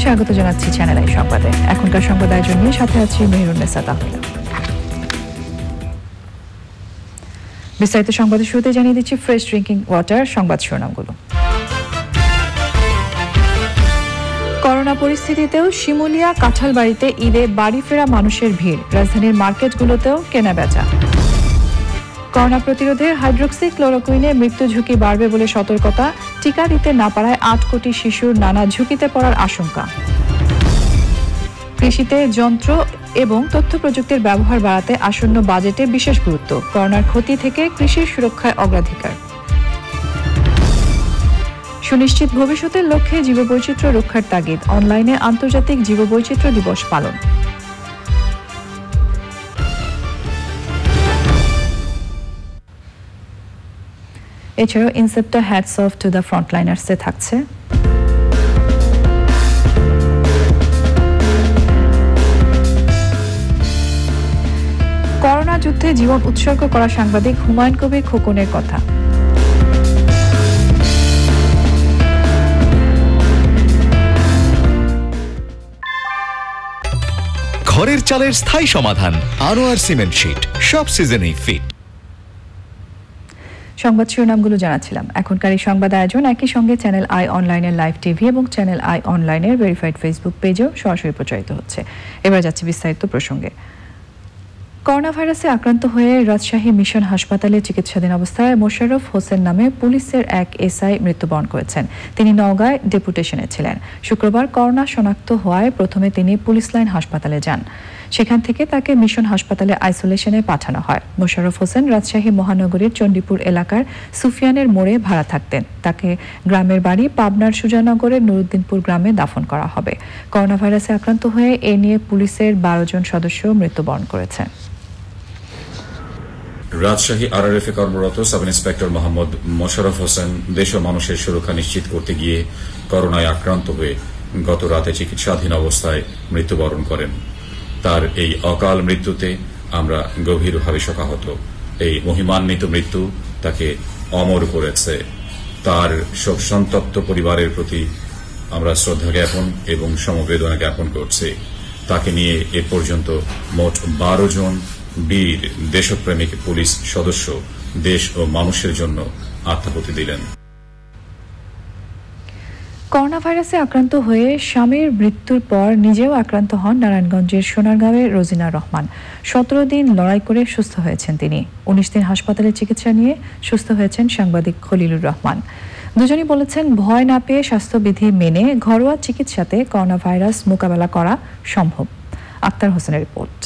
স্বাগত জানাচ্ছি channel I সংবাদে। এখনকার সংবাদ আয়োজন নিয়ে সাথে আছি মেহরুন্নেসা তাহমিনা। বিস্তারিত সংবাদের শুরুতে জানিয়ে দিচ্ছি ফ্রেশ ড্রিঙ্কিং ওয়াটার সংবাদ শিরোনামগুলো। করোনা পরিস্থিতিতেও শিমুলিয়া কাঁঠালবাড়িতে ঈদে বাড়ি ফেরা মানুষের ভিড়, রাজধানীর মার্কেটগুলোতেও কেনাবেচা। করোনা প্রতিরোধে হাইড্রোক্সি ক্লোরোকুইনে মৃত্যু ঝুঁকি বাড়বে বলে সতর্কতা, টিকা দিতে না পারায় ৮ কোটি শিশুর নানা ঝুঁকিতে পড়ার আশঙ্কা। কৃষিতে যন্ত্র এবং তথ্য প্রযুক্তির ব্যবহার বাড়াতে আসন্ন বাজেটে বিশেষ গুরুত্ব, করোনার ক্ষতি থেকে কৃষির সুরক্ষায় অগ্রাধিকার। সুনিশ্চিত ভবিষ্যতের লক্ষ্যে জীববৈচিত্র্য রক্ষার তাগিদ, অনলাইনে আন্তর্জাতিক জীববৈচিত্র্য দিবস পালন। এছাড়াও Incepta hats off to the ফ্রন্টলাইনার্সে থাকছে করোনা যুদ্ধে জীবন উৎসর্গ করা সাংবাদিক হুমায়ুন কবির খোকনের কথা। ঘরের চালের স্থায়ী সমাধান আনোয়ার সিমেন্ট শীট, সব সিজনেই ফিট। সংবাদ শিরোনামগুলো জানাচ্ছিলাম। এখনকার এই সংবাদ আয়োজন একই সঙ্গে চ্যানেল আই অনলাইনের লাইভ টিভি এবং চ্যানেল আই অনলাইনের ভেরিফাইড ফেসবুক পেজেও সরাসরি প্রচারিত হচ্ছে। এবার যাচ্ছে বিস্তারিত প্রসঙ্গে। করোনা ভাইরাসে আক্রান্ত হয়ে রাজশাহী মিশন হাসপাতালে চিকিৎসাধীন অবস্থায় মোশাররফ হোসেন নামে পুলিশের এক এসআই মৃত্যুবরণ করেছেন। তিনি নওগাঁয় ডেপুটেশনে ছিলেন। শুক্রবার করোনা শনাক্ত হওয়ায় প্রথমে তিনি পুলিশ লাইন হাসপাতালে যান। সেখান থেকে তাকে মিশন হাসপাতালে আইসোলেশনে পাঠানো হয়। মোশাররফ হোসেন রাজশাহী মহানগরীর চণ্ডীপুর এলাকার সুফিয়ানের মোড়ে ভাড়া থাকতেন। তাকে গ্রামের বাড়ি পাবনার সুজানগরের নুরুদ্দিনপুর গ্রামে দাফন করা হবে। করোনা ভাইরাসে আক্রান্ত হয়ে এ নিয়ে পুলিশের 12 জন সদস্য মৃত্যুবরণ করেছেন। রাজশাহী আরআরএফে কর্মরত সাব ইন্সপেক্টর মোহাম্মদ মোশাররফ হোসেন দেশ ও মানুষের সুরক্ষা নিশ্চিত করতে গিয়ে করোনায় আক্রান্ত হয়ে গত রাতে চিকিৎসাধীন অবস্থায় মৃত্যুবরণ করেন। তার এই অকাল মৃত্যুতে আমরা গভীরভাবে শোকাহত। এই মহিমান্বিত মৃত্যু তাকে অমর করেছে। তার শোকসন্তপ্ত পরিবারের প্রতি আমরা শ্রদ্ধা জ্ঞাপন এবং সমবেদনা জ্ঞাপন করছি। তাকে নিয়ে এ পর্যন্ত মোট 12 জন বীর দেশপ্রেমিক পুলিশ সদস্য দেশ ও মানুষের জন্য আত্মাহুতি দিলেন। করোনা ভাইরাসে আক্রান্ত হয়ে স্বামীর মৃত্যুর পর নিজেও আক্রান্ত হন নারায়ণগঞ্জের সোনারগাঁওয়ের রোজিনা রহমান। 17 দিন লড়াই করে সুস্থ হয়েছেন তিনি। 19 দিন হাসপাতালে চিকিৎসা নিয়ে সুস্থ হয়েছেন সাংবাদিক খলিলুর রহমান। দুজনই বলেছেন, ভয় না পেয়ে স্বাস্থ্যবিধি মেনে ঘরোয়া চিকিৎসাতে করোনা ভাইরাস মোকাবেলা করা সম্ভব। আক্তার হোসেনের রিপোর্ট।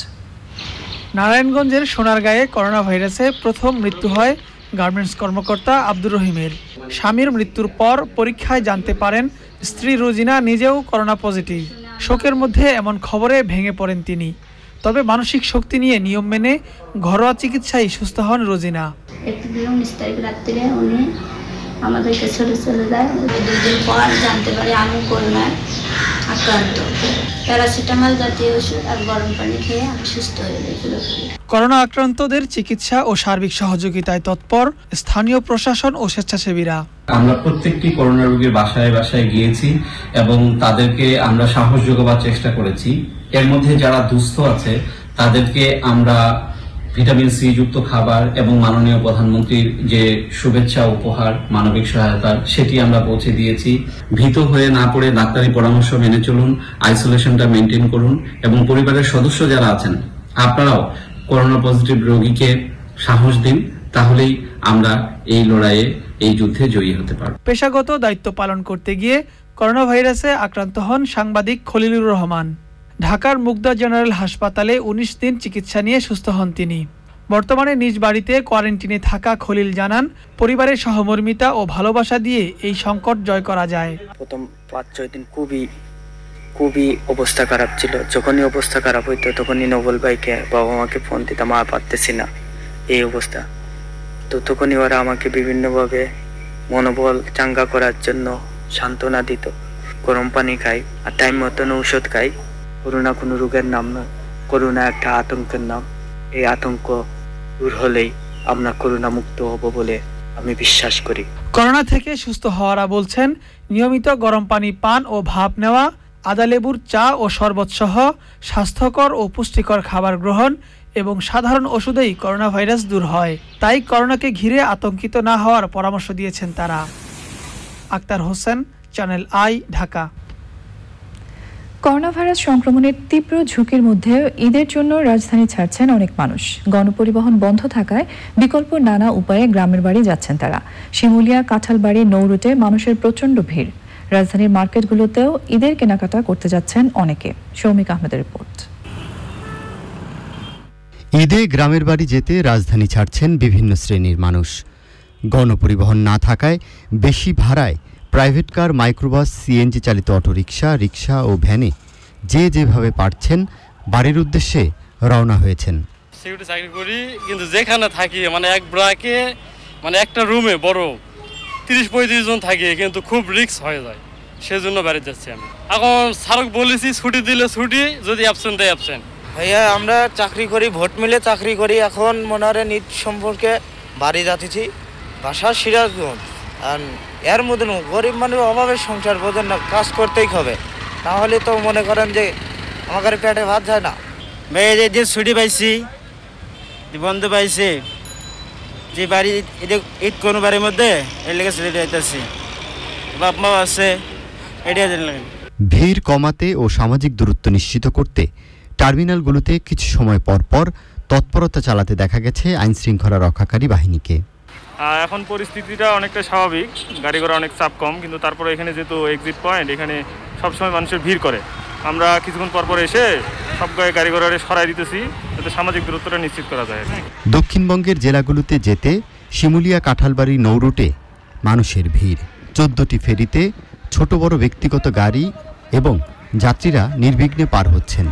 নারায়ণগঞ্জের সোনারগাঁয়ে করোনা ভাইরাসে প্রথম মৃত্যু হয় গার্মেন্টস কর্মকর্তা আব্দুর রহিমের। স্বামীর মৃত্যুর পর পরীক্ষায় জানতে পারেন স্ত্রী রোজিনা নিজেও করোনা পজিটিভ। শোকের মধ্যে এমন খবরে ভেঙে পড়েন তিনি। তবে মানসিক শক্তি নিয়ে নিয়ম মেনে ঘরোয়া চিকিৎসায় সুস্থ হন রোজিনা। 19 তারিখ রাত্রে উনি আমাদেরকে ছেড়ে চলে যায়। 2 দিন পর জানতে পারি আমি করোনায় আক্রান্ত। প্যারাসিটামল জাতীয় ওষুধ আর গরম পানি খেয়ে আমি সুস্থ হয়ে যাই। করোনা আক্রান্তদের চিকিৎসা ও সার্বিক সহযোগিতায় তৎপর স্থানীয় প্রশাসন ও স্বেচ্ছাসেবীরা। আমরা প্রত্যেকটি করোনা রোগীর বাসায় বাসায় গিয়েছি এবং তাদেরকে আমরা সাহস যোগাবার চেষ্টা করেছি। এর মধ্যে যারা দুস্থ আছে তাদেরকে আমরা ভিটামিন সি যুক্ত খাবার এবং মাননীয় প্রধানমন্ত্রীর যে শুভেচ্ছা উপহার মানবিক সহায়তা সেটি আমরা পৌঁছে দিয়েছি। ভীত হয়ে না পড়ে ডাক্তারি পরামর্শ মেনে চলুন, আইসোলেশনটা মেনটেন করুন এবং পরিবারের সদস্য যারা আছেন আপনারাও করোনা পজিটিভ রোগীকে সাহস দিন, তাহলেই আমরা এই লড়াইয়ে এই যুদ্ধে জয়ী হতে পারব। পেশাগত দায়িত্ব পালন করতে গিয়ে করোনা ভাইরাসে আক্রান্ত হন সাংবাদিক খলিলুর রহমান। ঢাকার মুগদা জেনারেল হাসপাতালে 19 দিন চিকিৎসা নিয়ে সুস্থ হন তিনি। বর্তমানে নিজ বাড়িতে কোয়ারেন্টিনে থাকা খলিল জানান, পরিবারের সহমর্মিতা ও ভালোবাসা দিয়ে এই সংকট জয় করা যায়। প্রথম 5-6 দিন খুবই অবস্থা খারাপ ছিল। যখনই অবস্থা খারাপ হইতো তখনই নবল ভাইকে বাবা মাকে ফোন দিতাম, আর পারতেছি না এই অবস্থা। তো তখনই ওরা আমাকে বিভিন্নভাবে মনোবল চাঙ্গা করার জন্য সান্ত্বনা দিত। গরম পানি খাই আর টাইম মতন ঔষধ খাই। করোনা কোনো রোগের নাম নয়, করোনা একটা আতঙ্কের নাম। এই আতঙ্ক দূর হলেই আমরা করোনা মুক্ত হব বলে আমি বিশ্বাস করি। করোনা থেকে সুস্থ হওয়ারা বলছেন, নিয়মিত গরম পানি পান ও ভাপ নেওয়া, আদালেবুর চা ও শরবত সহ স্বাস্থ্যকর ও পুষ্টিকর খাবার গ্রহণ এবং সাধারণ ওষুধেই করোনা ভাইরাস দূর হয়। তাই করোনাকে ঘিরে আতঙ্কিত না হওয়ার পরামর্শ দিয়েছেন তারা। Akhtar Hossain, Channel i, Dhaka. Corona virus সংক্রমণের তীব্র ঝুঁকির মধ্যেও ঈদের জন্য রাজধানী ছাড়ছেন অনেক মানুষ। গণপরিবহন বন্ধ থাকায় বিকল্প নানা উপায়ে গ্রামের বাড়ি যাচ্ছেন তারা। শিমুলিয়া, কাঁঠালবাড়ি, নৌরুটে মানুষের প্রচণ্ড ভিড়। রাজধানীর মার্কেটগুলোতেও ঈদের কেনাকাটা করতে যাচ্ছেন অনেকে। সৌমিক আহমেদের রিপোর্ট। ঈদে গ্রামের বাড়ি যেতে রাজধানী ছাড়ছেন বিভিন্ন শ্রেণীর মানুষ। গণপরিবহন না থাকায় বেশি ভাড়ায় প্রাইভেট কার, মাইক্রোবাস, সিএনজি চালিত অটোরিকশা, রিকশা ও ভ্যানে যে যেভাবে পারছেন বাড়ির উদ্দেশ্যে রওনা হয়েছেন। সিকিউরিটি চাকরি করি, কিন্তু যেখানে থাকি এক ব্রাকে একটা রুমে বড় 30-35 জন থাকি, কিন্তু খুব রিস্ক হয়ে যায়। সেজন্য বাড়ি যাচ্ছি আমি। এখন স্যারক বলেছি ছুটি দিলে ছুটি, যদি অ্যাবসেন্ট দেয় অ্যাবসেন্ট। ভাইয়া আমরা চাকরি করি, ভোট মিলে চাকরি করি। এখন মনে হয় ঈদ সম্পর্কে বাড়ি যাচ্ছি, বাসা সিরাজগঞ্জ। আর এর মধ্যে গরিব মানুষ অভাবের সংসার বোঝেন না, কাজ করতেই হবে, তাহলে তো মনে করেন যে আমাদের পেটে ভাত যায় না। ভাইয়া যে ছুটি পাইছি, বন্ধ পাইছি, যে বাড়ি ঈদ কোনো বাড়ির মধ্যে এর লেগে ছুটি যাইতেছি, বাপ মা আছে, এটাই লাগে। ভিড় কমাতে ও সামাজিক দূরত্ব নিশ্চিত করতে টার্মিনালগুলোতে কিছু সময় পর পর তৎপরতা চালাতে দেখা গেছে আইন শৃঙ্খলা রক্ষাকারী বাহিনীকে। এখন পরিস্থিতিটা অনেকটা স্বাভাবিক, গাড়ি ঘোড়া অনেক চাপ কম, কিন্তু তারপরে এখানে যেহেতু এক্সিট পয়েন্ট, এখানে সবসময় মানুষের ভিড় করে। আমরা কিছুক্ষণ পর এসে সব গাড়ি ঘোড়া সরাই দিতেছি, যাতে সামাজিক দূরত্বটা নিশ্চিত করা যায়। দক্ষিণবঙ্গের জেলাগুলোতে যেতে শিমুলিয়া, কাঁঠালবাড়ি, নৌরুটে মানুষের ভিড়। 14টি ফেরিতে ছোট বড় ব্যক্তিগত গাড়ি এবং যাত্রীরা নির্বিঘ্নে পার হচ্ছেন।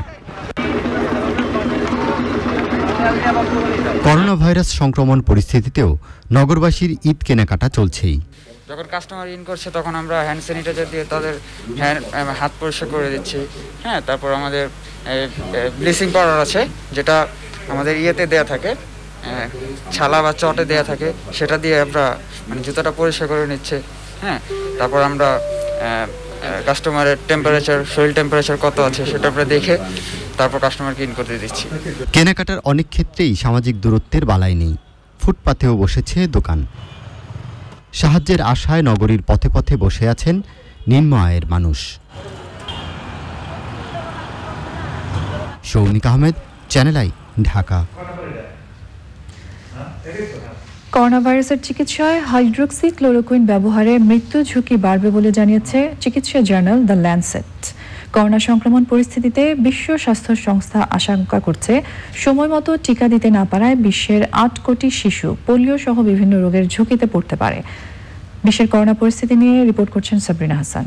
করোনা ভাইরাস সংক্রমণ পরিস্থিতিতেও নগরবাসীর ঈদ কেনাকাটা চলছেই। যখন কাস্টমার ইন করছে তখন আমরা হ্যান্ড স্যানিটাইজার দিয়ে তাদের হাত পরিষ্কার করে দিচ্ছি। হ্যাঁ, তারপর আমাদের ব্লিচিং পাউডার আছে, যেটা আমাদের ইয়েতে দেয়া থাকে, ছালা বা চটে দেয়া থাকে, সেটা দিয়ে আমরা জুতাটা পরিষ্কার করে নিচ্ছে। হ্যাঁ, তারপর আমরা কাস্টমারের টেম্পারেচার, শরীর টেম্পারেচার কত আছে সেটা আমরা দেখে তারপর কাস্টমারকে ইন করতে দিচ্ছি। কেনাকাটার অনেক ক্ষেত্রেই সামাজিক দূরত্বের বালাই নেই। ফুটপাতেও বসেছে দোকান। সাহায্যের আশায় নগরীর পথে পথে বসে আছেন নিম্ন আয়ের মানুষ। Soumik Ahmed, channel i, Dhaka. Corona ভাইরাসের চিকিৎসায় হাইড্রোক্সিক্লোরোকুইন ব্যবহারে মৃত্যু ঝুঁকি বাড়বে বলে জানিয়েছে চিকিৎসা জার্নাল দ্য ল্যান্সেট। করোনা সংক্রমণ পরিস্থিতিতে বিশ্ব স্বাস্থ্য সংস্থা আশঙ্কা করছে সময়মতো টিকা দিতে না পারায় বিশ্বের 8 কোটি শিশু পোলিও সহ বিভিন্ন রোগের ঝুঁকিতে পড়তে পারে। বিশ্বের করোনা পরিস্থিতি নিয়ে রিপোর্ট করছেন সাবরিনা হাসান।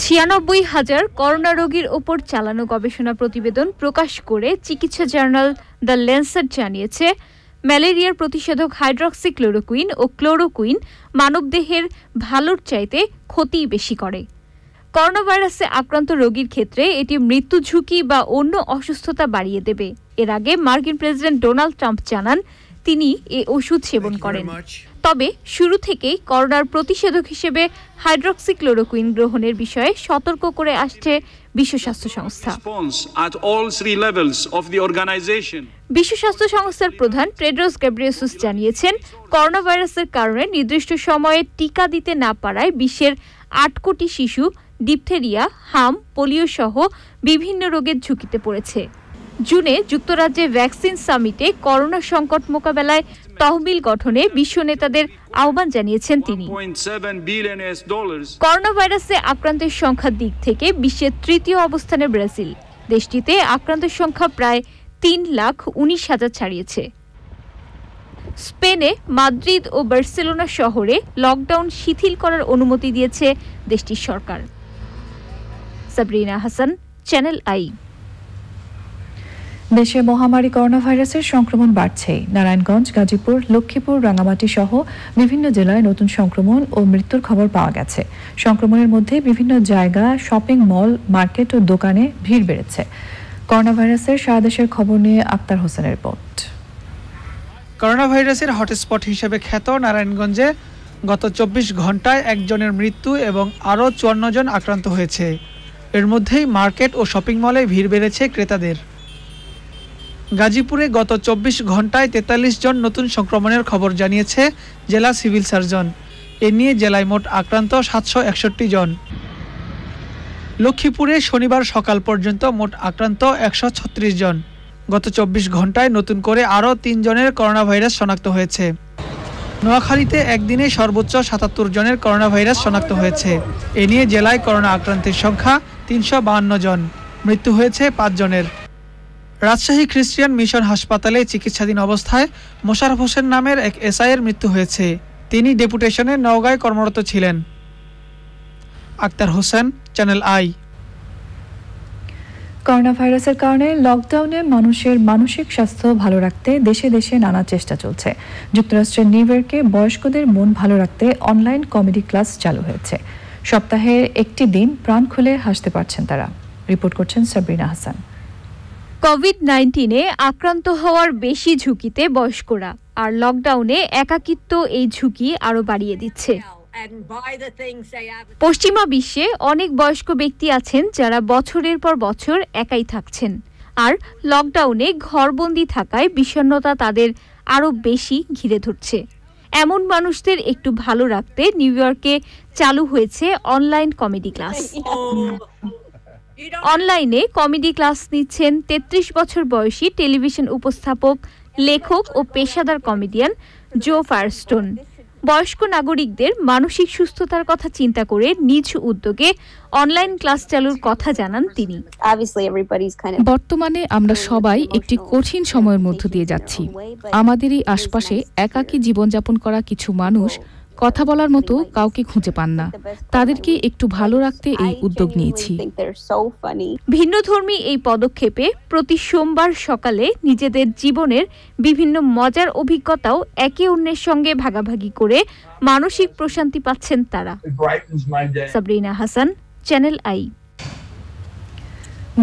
96,000 করোনা রোগীর ওপর চালানো গবেষণা প্রতিবেদন প্রকাশ করে চিকিৎসা জার্নাল দ্য ল্যান্সেট জানিয়েছে, ম্যালেরিয়ার প্রতিষেধক হাইড্রক্সিক্লোরোকুইন ও ক্লোরোকুইন মানবদেহের ভালোর চাইতে ক্ষতি বেশি করে। করোনা ভাইরাসে আক্রান্ত রোগীর ক্ষেত্রে এটি মৃত্যু ঝুঁকি বা অন্য অসুস্থতা বাড়িয়ে দেবে। এর আগে মার্কিন প্রেসিডেন্ট ডোনাল্ড ট্রাম্প জানান তিনি এ ওষুধ সেবন করেন। তবে শুরু থেকেই করোনার প্রতিষেধক হিসেবে হাইড্রক্সিক্লোরোকুইন গ্রহণের বিষয়ে সতর্ক করে আসছে বিশ্ব স্বাস্থ্য সংস্থা। বিশ্ব স্বাস্থ্য সংস্থার প্রধান টেড্রোস গ্যাব্রিয়েসুস জানিয়েছেন, করোনা ভাইরাসের কারণে নির্দিষ্ট সময়ে টিকা দিতে না পারায় বিশ্বের 8 কোটি শিশু ডিপথেরিয়া, হাম, পোলিও সহ বিভিন্ন রোগের ঝুঁকিতে পড়েছে। জুনে যুক্তরাজ্যে ভ্যাকসিন সামিটে করোনা সংকট মোকাবেলায় তহবিল গঠনে বিশ্ব নেতাদের আহ্বান জানিয়েছেন তিনি। করোনা ভাইরাসে আক্রান্তের সংখ্যার দিক থেকে বিশ্বের 3য় অবস্থানে ব্রাজিল। দেশটিতে আক্রান্তের সংখ্যা প্রায় 3,19,000 ছাড়িয়েছে। স্পেনে মাদ্রিদ ও বার্সেলোনা শহরে লকডাউন শিথিল করার অনুমতি দিয়েছে দেশটির সরকার। Sabrina Hasan, channel I. দেশে মহামারী করোনা ভাইরাসের সংক্রমণ বাড়ছেই। নারায়ণগঞ্জ, গাজীপুর, লক্ষ্মীপুর, রাঙামাটি সহ বিভিন্ন জেলায় নতুন সংক্রমণ ও মৃত্যুর খবর পাওয়া গেছে। সংক্রমণের মধ্যে বিভিন্ন জায়গা, শপিং মল, মার্কেট ও দোকানে ভিড় বেড়েছে। করোনা ভাইরাসের সারা দেশের খবর নিয়ে আক্তার হোসেনের রিপোর্ট। করোনা ভাইরাসের হটস্পট হিসেবে খ্যাত নারায়ণগঞ্জে গত 24 ঘন্টায় একজনের মৃত্যু এবং আরও 54 জন আক্রান্ত হয়েছে। এর মধ্যেই মার্কেট ও শপিং মলে ভিড় বেড়েছে ক্রেতাদের। গাজীপুরে গত 24 ঘন্টায় 43 জন নতুন সংক্রমণের খবর জানিয়েছে জেলা সিভিল সার্জন। এ নিয়ে জেলায় মোট আক্রান্ত 761 জন। লক্ষ্মীপুরে শনিবার সকাল পর্যন্ত মোট আক্রান্ত 136 জন। গত 24 ঘন্টায় নতুন করে আরও 3 জনের করোনা ভাইরাস শনাক্ত হয়েছে। নোয়াখালীতে একদিনে সর্বোচ্চ 77 জনের করোনা ভাইরাস শনাক্ত হয়েছে। এ নিয়ে জেলায় করোনা আক্রান্তের সংখ্যা 352 জন। মৃত্যু হয়েছে 5 জনের। রাজশাহী খ্রিস্টিয়ান মিশন হাসপাতালে চিকিৎসাধীন অবস্থায় মোশাররফ হোসেন নামের এক এসআইয়ের মৃত্যু হয়েছে। তিনি ডেপুটেশনে নওগাঁয় কর্মরত ছিলেন। Akhtar Hossain, Channel i. Corona ভাইরাসের কারণে লকডাউনে মানুষের মানসিক স্বাস্থ্য ভালো রাখতে দেশে দেশে নানা চেষ্টা চলছে। যুক্তরাষ্ট্রের নিউ ইয়র্কে বয়স্কদের মন ভালো রাখতে অনলাইন কমেডি ক্লাস চালু হয়েছে। সপ্তাহে একটি দিন প্রাণ খুলে হাসতে পারছেন তারা। রিপোর্ট করছেন সাবরিনা হাসান। কোভিড-19 আক্রান্ত হওয়ার বেশি ঝুঁকিতে বয়স্করা, আর লকডাউনে একাকিত্ব এই ঝুঁকি আরো বাড়িয়ে দিচ্ছে। পশ্চিমা বিশ্বে অনেক বয়স্ক ব্যক্তি আছেন যারা বছরের পর বছর একাই থাকছেন, আর লকডাউনে ঘরবন্দি থাকায় বিষণ্ণতা তাদের আরো বেশি ঘিরে ধরছে। এমন মানুষদের একটু ভালো রাখতে নিউ ইয়র্কে চালু হয়েছে অনলাইন কমেডি ক্লাস। অনলাইনে কমেডি ক্লাস নিচ্ছেন 33 বছর বয়সী টেলিভিশন উপস্থাপক, লেখক ও পেশাদার কমেডিয়ান জো ফায়ারস্টোন। বয়স্ক নাগরিকদের মানসিক সুস্থতার কথা চিন্তা করে নিজ উদ্যোগে অনলাইন ক্লাস চালুর কথা জানান তিনি। বর্তমানে আমরা সবাই একটি কঠিন সময়ের মধ্য দিয়ে যাচ্ছি। আমাদেরই আশপাশে একাকী জীবনযাপন করা কিছু মানুষ কথা বলার মতো কাউকে খুঁজে পান না। তাদেরকে একটু ভালো রাখতে এই উদ্যোগ নিয়েছি। ভিন্নধর্মী এই পদক্ষেপে প্রতি সোমবার সকালে নিজেদের জীবনের বিভিন্ন মজার অভিজ্ঞতাও একে অন্যের সঙ্গে ভাগাভাগি করে মানসিক প্রশান্তি পাচ্ছেন তারা। Sabrina Hasan, channel I.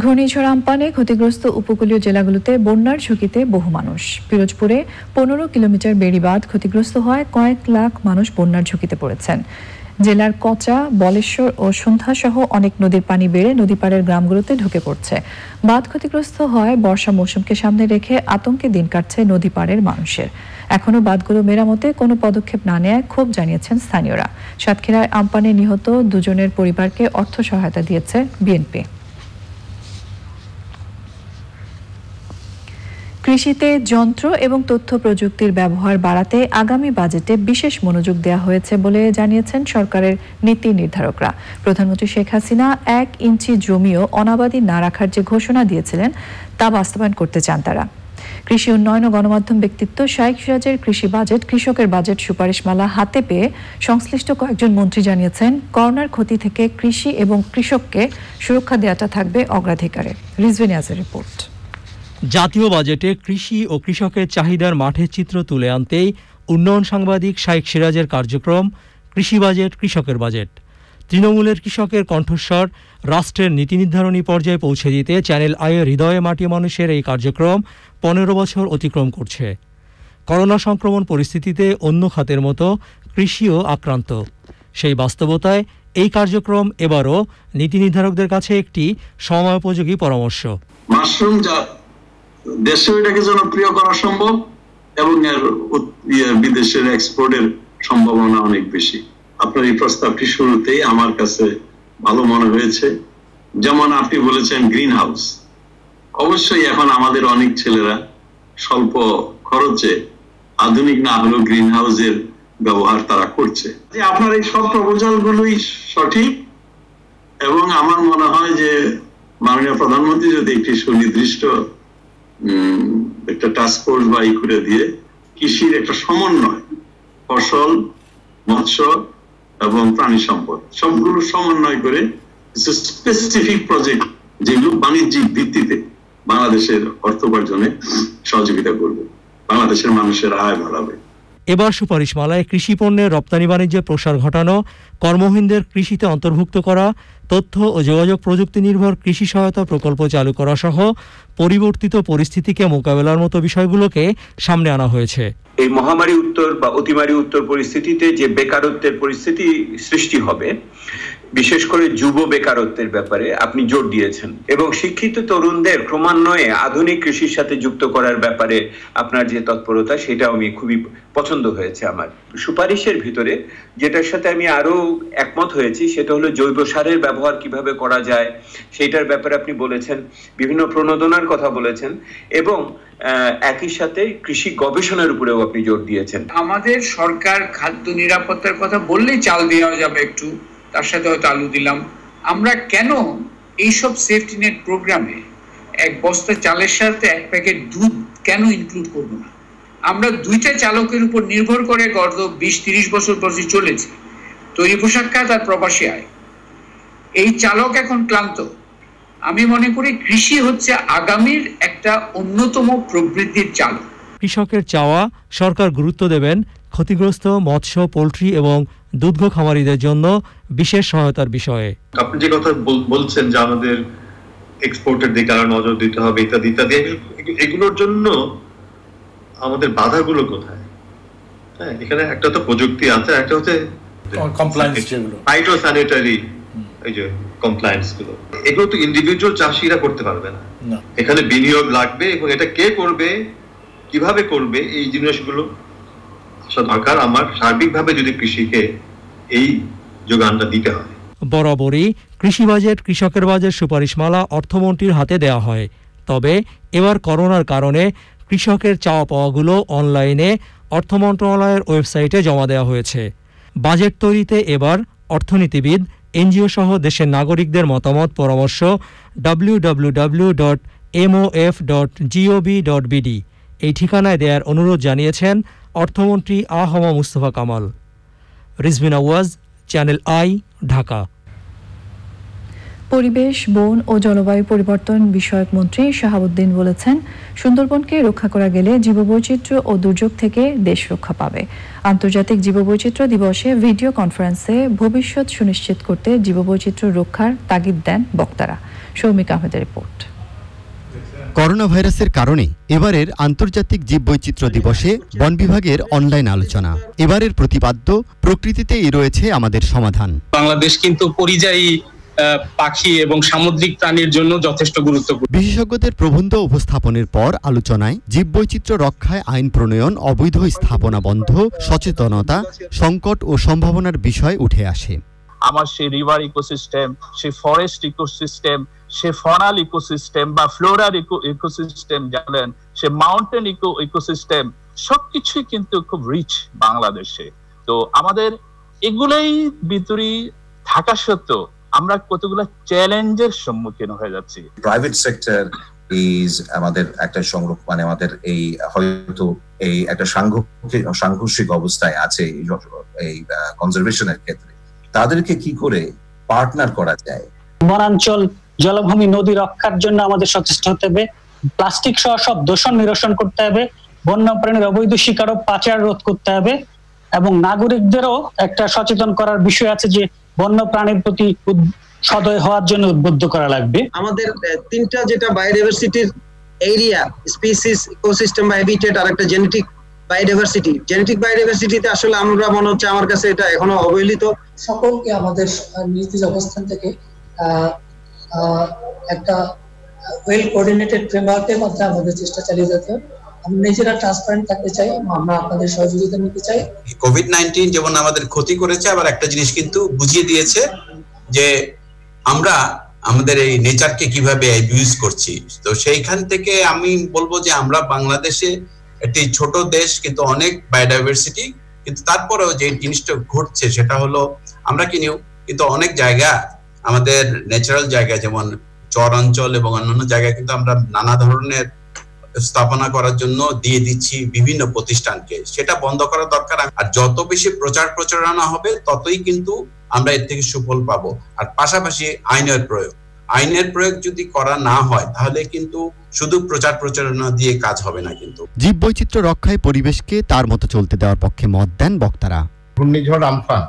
ঘূর্ণিঝড় আম্পানে ক্ষতিগ্রস্ত উপকূলীয় জেলাগুলোতে বন্যার ঝুঁকিতে বহু মানুষ। পিরোজপুরে 15 কিলোমিটার বেড়িবাঁধ ক্ষতিগ্রস্ত হওয়ায় কয়েক লাখ মানুষ বন্যার ঝুঁকিতে পড়েছেন। জেলার কচা, বলেশ্বর ও সন্ধ্যা সহ অনেক নদীর পানি বেড়ে নদীপাড়ের গ্রামগুলোতে ঢুকে পড়ছে। বাঁধ ক্ষতিগ্রস্ত হওয়ায় বর্ষা মৌসুমকে সামনে রেখে আতঙ্কে দিন কাটছে নদীপাড়ের মানুষের। এখনও বাঁধগুলো মেরামতে কোনো পদক্ষেপ না নেয় ক্ষোভ জানিয়েছেন স্থানীয়রা। সাতক্ষীরায় আম্পানে নিহত 2 জনের পরিবারকে অর্থ সহায়তা দিয়েছে বিএনপি। কৃষিতে যন্ত্র এবং তথ্য প্রযুক্তির ব্যবহার বাড়াতে আগামী বাজেটে বিশেষ মনোযোগ দেওয়া হয়েছে বলে জানিয়েছেন সরকারের নীতি নির্ধারকরা। প্রধানমন্ত্রী শেখ হাসিনা 1 ইঞ্চি জমিও অনাবাদি না রাখার যে ঘোষণা দিয়েছিলেন তা বাস্তবায়ন করতে চান তারা। কৃষি উন্নয়ন ও গণমাধ্যম ব্যক্তিত্ব শাইখ সিরাজের কৃষি বাজেট, কৃষকের বাজেট সুপারিশমালা হাতে পেয়ে সংশ্লিষ্ট কয়েকজন মন্ত্রী জানিয়েছেন করোনার ক্ষতি থেকে কৃষি এবং কৃষককে সুরক্ষা দেওয়াটা থাকবে অগ্রাধিকারে। রিজভি নিয়াজের রিপোর্ট। জাতীয় বাজেটে কৃষি ও কৃষকের চাহিদার মাঠের চিত্র তুলে আনতেই উন্নয়ন সাংবাদিক শাইখ সিরাজের কার্যক্রম কৃষি বাজেট, কৃষকের বাজেট। তৃণমূলের কৃষকের কণ্ঠস্বর রাষ্ট্রের নীতি নির্ধারণী পর্যায়ে পৌঁছে দিতে চ্যানেল আইয়ের হৃদয়ে মাটি মানুষের এই কার্যক্রম 15 বছর অতিক্রম করছে। করোনা সংক্রমণ পরিস্থিতিতে অন্য খাতের মতো কৃষিও আক্রান্ত। সেই বাস্তবতায় এই কার্যক্রম এবারও নীতি নির্ধারকদের কাছে একটি সময়োপযোগী পরামর্শ। মাশরুম যা দেশে এটাকে জনপ্রিয় করা সম্ভব এবং এর বিদেশের এক্সপোর্টের সম্ভাবনা অনেক বেশি। আপনার এই প্রস্তাবটি শুরুতেই আমার কাছে ভালো মনে হয়েছে। যেমন আপনি বলেছেন গ্রিন হাউস, অবশ্যই এখন আমাদের অনেক ছেলেরা স্বল্প খরচে আধুনিক না হলেও গ্রিন হাউসের ব্যবহার তারা করছে। যে আপনার এই সব প্রপোজাল গুলোই সঠিক এবং আমার মনে হয় যে মাননীয় প্রধানমন্ত্রী যদি একটি সুনির্দিষ্ট একটা টাস্ক ফোর্স বা ই করে দিয়ে কৃষির একটা সমন্বয়, ফসল, মৎস্য এবং প্রাণী সম্পদ সবগুলো সমন্বয় করে স্পেসিফিক প্রজেক্ট যেগুলো বাণিজ্যিক ভিত্তিতে বাংলাদেশের অর্থ উপার্জনে সহযোগিতা করবে, বাংলাদেশের মানুষের আয় বাড়াবে। এবার সুপারিশমালায় কৃষি পণ্যের রপ্তানি বাণিজ্যে প্রসার ঘটানো, কর্মহীনদের কৃষিতে অন্তর্ভুক্ত করা, তথ্য ও যোগাযোগ প্রযুক্তি নির্ভর কৃষি সহায়তা প্রকল্প চালু করা সহ পরিবর্তিত পরিস্থিতিকে মোকাবেলার মতো বিষয়গুলোকে সামনে আনা হয়েছে। এই মহামারী উত্তর বা অতিমারী উত্তর পরিস্থিতিতে যে বেকারত্বের পরিস্থিতি সৃষ্টি হবে, বিশেষ করে যুব বেকারত্বের ব্যাপারে আপনি জোর দিয়েছেন এবং শিক্ষিত তরুণদের ক্রমান্বয়ে আধুনিক কৃষির সাথে যুক্ত করার ব্যাপারে আপনার যে তৎপরতা, সেটাও আমি খুবই পছন্দ হয়েছে। আমার সুপারিশের ভিতরে যেটার সাথে আমি আরো একমত হয়েছি সেটা হলো জৈব সারের ব্যবহার কিভাবে করা যায় সেটার ব্যাপারে আপনি বলেছেন, বিভিন্ন প্রণোদনার কথা বলেছেন এবং একই সাথে কৃষি গবেষণার উপরেও আপনি জোর দিয়েছেন। আমাদের সরকার খাদ্য নিরাপত্তার কথা বললেই চাল দেওয়া যাবে, একটু তার সাথে হয়তো আলু দিলাম। আমরা কেন এইসব সেফটি নেট প্রোগ্রামে এক বস্তা চালের সাথে এক প্যাকেট দুধ কেন ইনক্লুড করবো না? আমরা দুইটা চালকের উপর নির্ভর করে গত 20-30 বছর পর্যন্ত চলেছি, তৈরি পোশাক খাত আর প্রবাসী আয়। এই চালক এখন ক্লান্ত। আমি মনে করি কৃষি হচ্ছে আগামীর একটা অন্যতম প্রবৃদ্ধির চালক। কৃষকের চাওয়া সরকার গুরুত্ব দেবেন ক্ষতিগ্রস্ত মৎস্য, পোল্ট্রি এবং দুগ্ধ খামারিদের জন্য বিশেষ সহায়তার বিষয়ে। আপনি যে কথা বলছেন যে আমাদের এক্সপোর্টের দিকে আরো নজর দিতে হবে ইত্যাদি ইত্যাদি, এগুলোর জন্য আমাদের বাধাগুলো কোথায়? হ্যাঁ, এখানে একটা তো প্রযুক্তি আছে, একটা হচ্ছে কমপ্লায়েন্স, যেগুলো ফাইটোস্যানিটারি, এই যে কমপ্লায়েন্স গুলো, এগুলো তো ইন্ডিভিজুয়াল চাষিরা করতে পারবে না। এখানে বিনিয়োগ লাগবে এবং এটা কে করবে, কিভাবে করবে, এই জিনিসগুলো আসা দরকার। আমার সার্বিকভাবে যদি কৃষিকে এই যোগানটা দিতে হয়। বরাবরই কৃষি বাজেট, কৃষকের বাজেট সুপারিশমালা অর্থমন্ত্রীর হাতে দেওয়া হয়। তবে এবার করোনার কারণে কৃষকের চাওয়া পাওয়াগুলো অনলাইনে অর্থ মন্ত্রণালয়ের ওয়েবসাইটে জমা দেওয়া হয়েছে। বাজেট তৈরিতে এবার অর্থনীতিবিদ, এনজিও সহ দেশের নাগরিকদের মতামত, পরামর্শ www.mof.gov.bd এই ঠিকানায় দেওয়ার অনুরোধ জানিয়েছেন অর্থমন্ত্রী আ.হ.ম মুস্তফা কামাল। রিজভিন আওয়াজ, চ্যানেল আই, ঢাকা। পরিবেশ, বন ও জলবায়ু পরিবর্তন বিষয়ক মন্ত্রী শাহাবুদ্দিন বলেছেন, সুন্দরবনকে রক্ষা করা গেলে জীববৈচিত্র্য ও দুর্যোগ থেকে দেশ রক্ষা পাবে। আন্তর্জাতিক জীববৈচিত্র্য দিবসে ভিডিও কনফারেন্সে ভবিষ্যৎ সুনিশ্চিত করতে জীববৈচিত্র্য রক্ষার তাগিদ দেন বক্তারা। সৌমিক আহমেদের রিপোর্ট। করোনা ভাইরাসের কারণে এবারের আন্তর্জাতিক জীববৈচিত্র্য দিবসে বন বিভাগের অনলাইন আলোচনা। এবারের প্রতিপাদ্য, প্রকৃতিতেই রয়েছে আমাদের সমাধান। বাংলাদেশ কিন্তু পরিযায়ী পাখি এবং সামুদ্রিক প্রাণীর জন্য যথেষ্ট গুরুত্বপূর্ণ। বিশেষজ্ঞদের প্রবন্ধ উপস্থাপনের পর আলোচনায় জীববৈচিত্র্য রক্ষায় আইন প্রণয়ন, অবৈধ স্থাপনা বন্ধ, সচেতনতা, সংকট ও সম্ভাবনার বিষয় উঠে আসে। আমার সেই রিভার ইকোসিস্টেম, সেই ফরেস্ট ইকোসিস্টেম, সে ফনাল ইকোসিস্টেম বা ফ্লোরার ইকোসিস্টেম জানেন, সে মাউন্টেন ইকোসিস্টেম, সবকিছুই কিন্তু খুব রিচ বাংলাদেশে। তো আমাদের এগুলোই ভিতরে থাকা সত্ত্বেও আমরা কতগুলো চ্যালেঞ্জের সম্মুখীন হয়ে যাচ্ছি। প্রাইভেট সেক্টর ইজ আমাদের একটা সংরক্ষণ, মানে আমাদের এই হয়তো এই একটা সাংঘর্ষিক অবস্থায় আছে এই কনজারভেশনের ক্ষেত্রে। তাদেরকে কি করে পার্টনার করা যায়? বনাঞ্চল, জলভূমি, নদী রক্ষার জন্য আমাদের সচেষ্ট হতে হবে। প্লাস্টিক সহ সব দূষণ নিরসন করতে হবে। বন্যপ্রাণীর অবৈধ শিকার ও পাচার রোধ করতে হবে এবং নাগরিকদেরও একটা সচেতন করার বিষয় আছে যে বন্যপ্রাণীর প্রতি সদয় হওয়ার জন্য উদ্বুদ্ধ করা লাগবে। আমাদের তিনটা যেটা বায়োডাইভার্সিটির এরিয়া, স্পিসিস, ইকোসিস্টেম বা হ্যাবিটেট, আর একটা জেনেটিক বায়োডাইভার্সিটি। জেনেটিক বায়োডাইভার্সিটিতে আসলে আমরা মনে হচ্ছে আমার কাছে এটা এখনো অবহেলিত। সকলকে আমাদের নিজ নিজ অবস্থান থেকে একটা ওয়েল কোঅর্ডিনেটেড ফ্রেমওয়ার্কের মধ্যে আমাদের চেষ্টা চালিয়ে যেতে হবে। আমরা নিজেরা ট্রান্সপারেন্ট থাকতে চাই, আমরা আপনাদের সহযোগিতা নিতে চাই। কোভিড-19 যেমন আমাদের ক্ষতি করেছে, আবার একটা জিনিস কিন্তু বুঝিয়ে দিয়েছে যে আমরা আমাদের এই নেচারকে কিভাবে অ্যাবিউজ করছি। তো সেইখান থেকে আমি বলবো যে আমরা বাংলাদেশে একটি ছোট দেশ, কিন্তু অনেক বায়োডাইভার্সিটি, কিন্তু তারপরেও যে জিনিসটা ঘটছে সেটা হলো আমরা কিন্তু অনেক জায়গা, আমাদের ন্যাচারাল জায়গা যেমন চর অঞ্চল এবং অন্যান্য জায়গায় কিন্তু আমরা নানা ধরনের স্থাপনা করার জন্য দিয়ে দিচ্ছি বিভিন্ন প্রতিষ্ঠানকে। সেটা বন্ধ করা দরকার। আর যত বেশি প্রচারণা হবে ততই কিন্তু আমরা এর থেকে সুফল পাবো। আর পাশাপাশি আইনের প্রয়োগ যদি করা না হয় তাহলে কিন্তু শুধু প্রচারণা দিয়ে কাজ হবে না। কিন্তু জীববৈচিত্র্য রক্ষায় পরিবেশকে তার মতো চলতে দেওয়ার পক্ষে মত দেন বক্তারা। ঘূর্ণিঝড় আম্ফান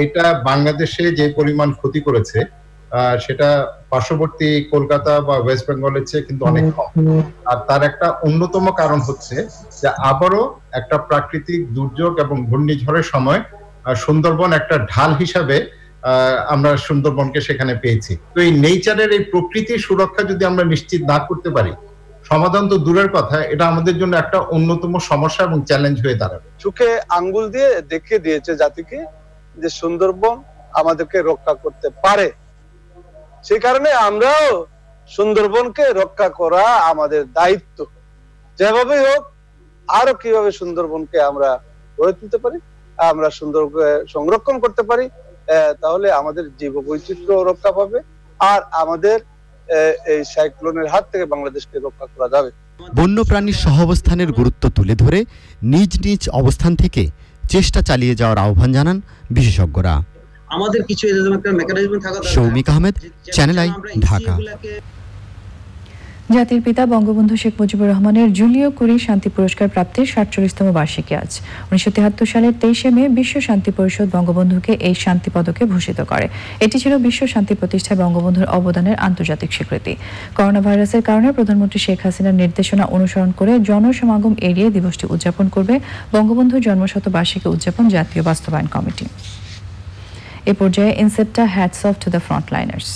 এটা বাংলাদেশে যে পরিমাণ ক্ষতি করেছে সেটা পার্শ্ববর্তী কলকাতা বা ওয়েস্ট বেঙ্গলের চেয়ে কিন্তু অনেক কম। আর তার একটা অন্যতম কারণ হচ্ছে যে আবারও একটা প্রাকৃতিক দুর্যোগ এবং ঘূর্ণিঝড়ের সময় সুন্দরবন একটা ঢাল হিসাবে আমরা সুন্দরবনকে সেখানে পেয়েছি। তো এই নেচারের এই প্রকৃতির সুরক্ষা যদি আমরা নিশ্চিত না করতে পারি, সমাধান তো দূরের কথা, এটা আমাদের জন্য একটা অন্যতম সমস্যা এবং চ্যালেঞ্জ হয়ে দাঁড়াবে। চোখে আঙ্গুল দিয়ে দেখিয়ে দিয়েছে জাতিকে যে সুন্দরবন আমাদেরকে রক্ষা করতে পারে। সেই কারণে আমরাও সুন্দরবনকে রক্ষা করা আমাদের দায়িত্ব। যেভাবে হোক আরো কিভাবে সুন্দরবনকে আমরা গড়ে তুলতে পারি, আমরা সুন্দরবনকে সংরক্ষণ করতে পারি, তাহলে আমাদের জীববৈচিত্র্য রক্ষা পাবে আর আমাদের এই সাইক্লোনের হাত থেকে বাংলাদেশকে রক্ষা করা যাবে। বন্যপ্রাণীর সহাবস্থানের গুরুত্ব তুলে ধরে নিজ নিজ অবস্থান থেকে চেষ্টা চালিয়ে যাওয়ার আহ্বান জানান বিশেষজ্ঞরা। আমাদের কিছু এরকম একটা মেকানিজম থাকা দরকার। Soumik Ahmed, channel i, Dhaka. জাতির পিতা বঙ্গবন্ধু শেখ মুজিবুর রহমানের জুলিও কুরি শান্তি পুরস্কার প্রাপ্তির ৪৭তম বার্ষিকী আজ। ১৯৭৩ সালের ২৩শে মে বিশ্ব শান্তি পরিষদ বঙ্গবন্ধুকে এই শান্তি পদকে ভূষিত করে। এটি ছিল বিশ্ব শান্তি প্রতিষ্ঠায় বঙ্গবন্ধুর অবদানের আন্তর্জাতিক স্বীকৃতি। করোনা ভাইরাসের কারণে প্রধানমন্ত্রী শেখ হাসিনার নির্দেশনা অনুসরণ করে জনসমাগম এড়িয়ে দিবসটি উদযাপন করবে বঙ্গবন্ধুর জন্মশতবার্ষিকী উদযাপন জাতীয় বাস্তবায়ন কমিটি। এ পর্যায়ে Incepta hats off to the frontliners.